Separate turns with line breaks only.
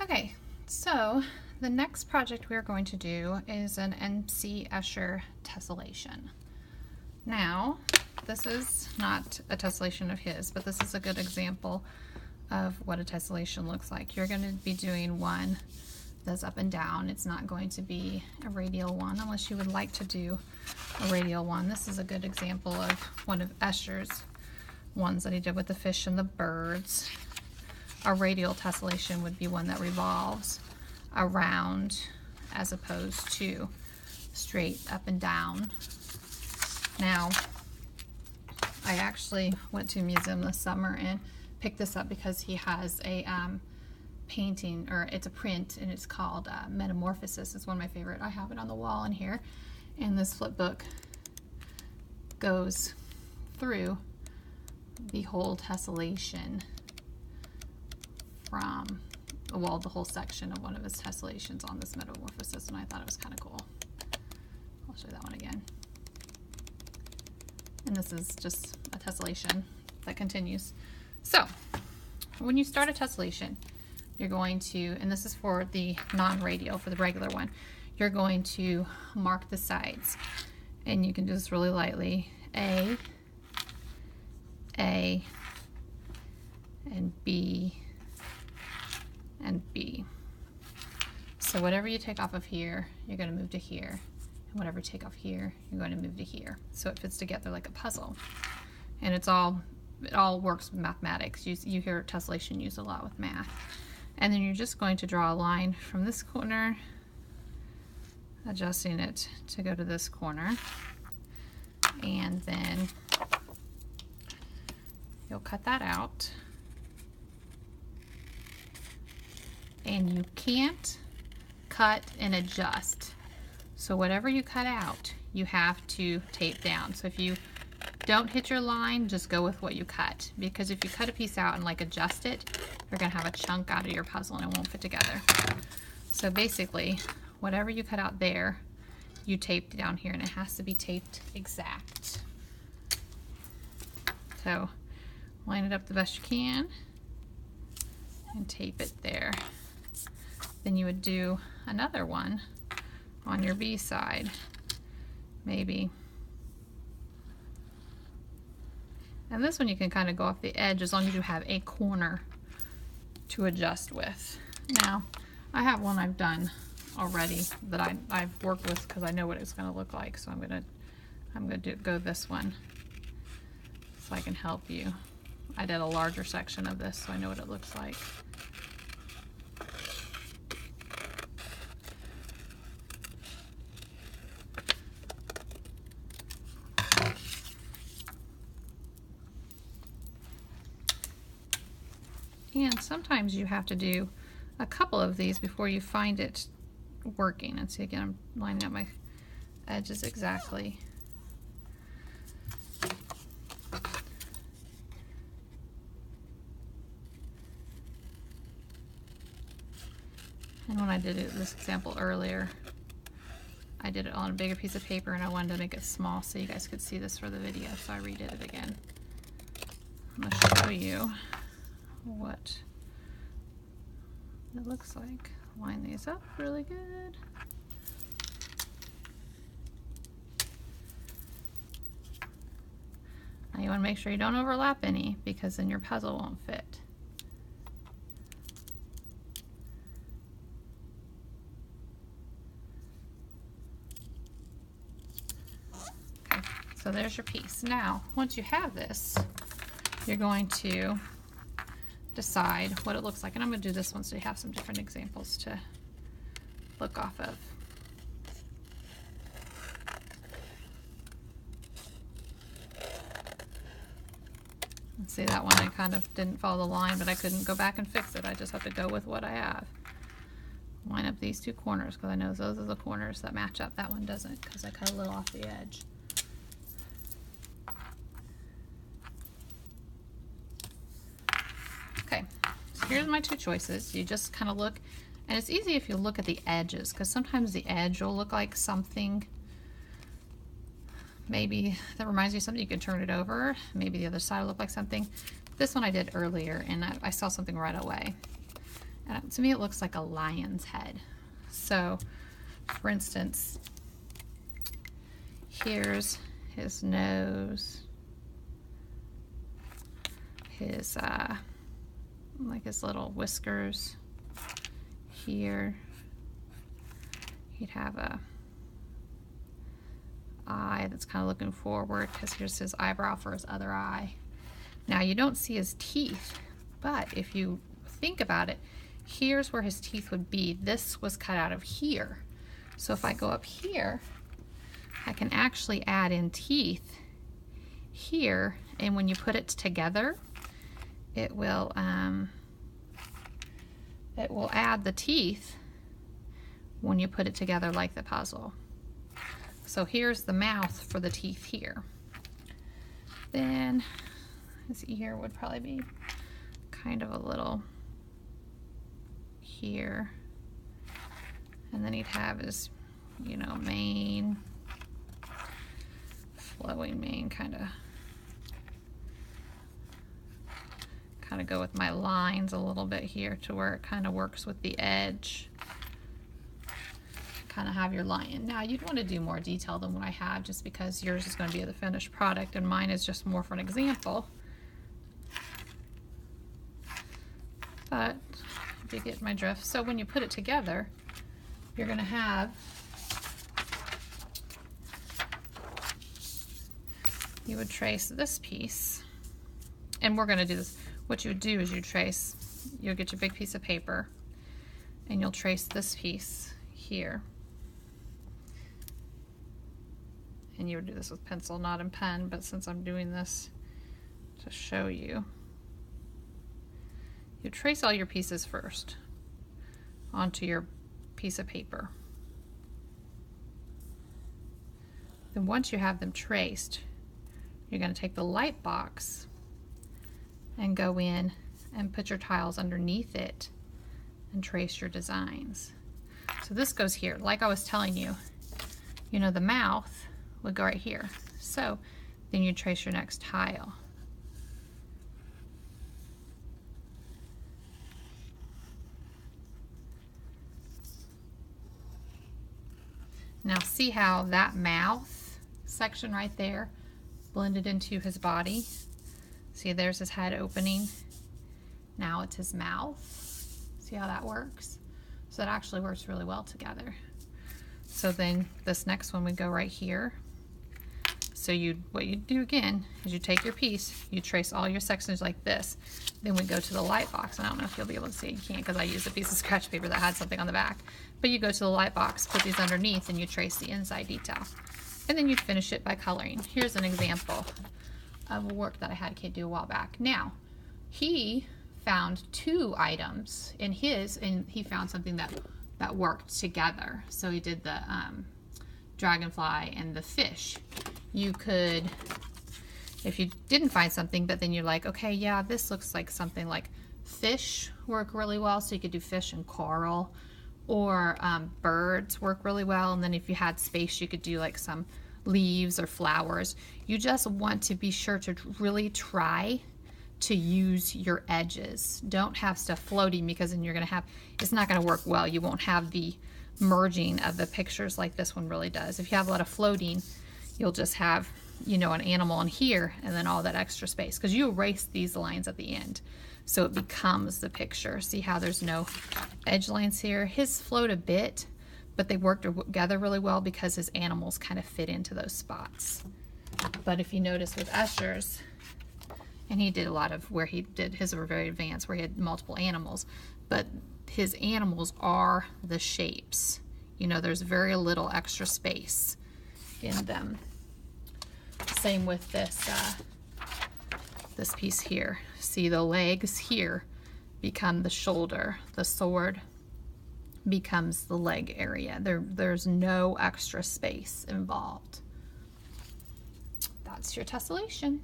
Okay, so the next project we're going to do is an MC Escher tessellation. Now, this is not a tessellation of his, but this is a good example of what a tessellation looks like. You're going to be doing one that's up and down. It's not going to be a radial one unless you would like to do a radial one. This is a good example of one of Escher's ones that he did with the fish and the birds. A radial tessellation would be one that revolves around as opposed to straight up and down. Now, I actually went to a museum this summer and picked this up because he has a painting, or it's a print, and it's called Metamorphosis. It's one of my favorite. I have it on the wall in here, and this flip book goes through the whole tessellation from, well, the whole section of one of his tessellations on this Metamorphosis, and I thought it was kind of cool. I'll show you that one again. And this is just a tessellation that continues. So, when you start a tessellation, you're going to, and this is for the non-radial, for the regular one, you're going to mark the sides. And you can do this really lightly. A, and B, and B. So whatever you take off of here, you're going to move to here. And whatever you take off here, you're going to move to here. So it fits together like a puzzle. And it all works with mathematics. You hear tessellation used a lot with math. And then you're just going to draw a line from this corner, adjusting it to go to this corner. And then you'll cut that out. And you can't cut and adjust. So whatever you cut out, you have to tape down. So if you don't hit your line, just go with what you cut. Because if you cut a piece out and like adjust it, you're gonna have a chunk out of your puzzle and it won't fit together. So basically, whatever you cut out there, you tape down here, and it has to be taped exact. So line it up the best you can and tape it there. Then you would do another one on your B side, maybe. And this one you can kind of go off the edge as long as you have a corner to adjust with. Now, I have one I've done already that I've worked with because I know what it's going to look like. So I'm gonna go this one so I can help you. I did a larger section of this, so I know what it looks like. And sometimes you have to do a couple of these before you find it working. And see, again, I'm lining up my edges exactly. And when I did this example earlier, I did it on a bigger piece of paper and I wanted to make it small so you guys could see this for the video, so I redid it again. I'm going to show you what it looks like. Line these up really good. Now you want to make sure you don't overlap any, because then your puzzle won't fit. Okay, so there's your piece. Now, once you have this, you're going to decide what it looks like. And I'm going to do this one so you have some different examples to look off of. Let's see, that one I kind of didn't follow the line, but I couldn't go back and fix it. I just have to go with what I have. Line up these two corners because I know those are the corners that match up. That one doesn't because I cut a little off the edge. Okay, so here's my two choices. You just kind of look, and it's easy if you look at the edges, because sometimes the edge will look like something maybe that reminds you of something. You could turn it over. Maybe the other side will look like something. This one I did earlier, and I saw something right away. And to me it looks like a lion's head. So for instance, here's his nose, his like his little whiskers here. He'd have a eye that's kind of looking forward because here's his eyebrow for his other eye. Now you don't see his teeth, but if you think about it, here's where his teeth would be. This was cut out of here. So if I go up here, I can actually add in teeth here, and when you put it together, it will add the teeth when you put it together like the puzzle. So here's the mouth for the teeth here. Then his ear would probably be kind of a little here. And then he'd have his, you know, mane, flowing mane, kind of go with my lines a little bit here to where it kind of works with the edge. Kind of have your lion. Now you'd want to do more detail than what I have, just because yours is going to be the finished product and mine is just more for an example. But if you get my drift, so when you put it together, you're going to have you would trace this piece, and we're going to do this. What you would do is you'll get your big piece of paper and you'll trace this piece here. And you would do this with pencil, not in pen, but since I'm doing this to show you, you trace all your pieces first onto your piece of paper. Then once you have them traced, you're going to take the light box and go in and put your tiles underneath it and trace your designs. So this goes here. Like I was telling you, you know, the mouth would go right here. So then you trace your next tile. Now see how that mouth section right there blended into his body? See, there's his head opening. Now it's his mouth. See how that works? So that actually works really well together. So then this next one would go right here. So what you do again is you take your piece, you trace all your sections like this. Then we go to the light box, and I don't know if you'll be able to see it. You can't, because I used a piece of scratch paper that had something on the back. But you go to the light box, put these underneath, and you trace the inside detail. And then you finish it by coloring. Here's an example of a work that I had a kid do a while back. Now, he found 2 items in his, and he found something that worked together. So he did the dragonfly and the fish. You could, if you didn't find something, but then you're like, okay, yeah, this looks like something like fish work really well, so you could do fish and coral, or birds work really well. And then if you had space, you could do like some leaves or flowers. You just want to be sure to really try to use your edges. Don't have stuff floating, because then you're going to have, it's not going to work well. You won't have the merging of the pictures like this one really does. If you have a lot of floating, you'll just have, you know, an animal in here and then all that extra space, because you erase these lines at the end. So it becomes the picture. See how there's no edge lines here? His float a bit, but they work together really well because his animals kind of fit into those spots. But if you notice with Usher's, and he did a lot of where he did his were very advanced, where he had multiple animals, but his animals are the shapes. You know, there's very little extra space in them. Same with this this piece here. See, the legs here become the shoulder. The sword becomes the leg area. There's no extra space involved. That's your tessellation.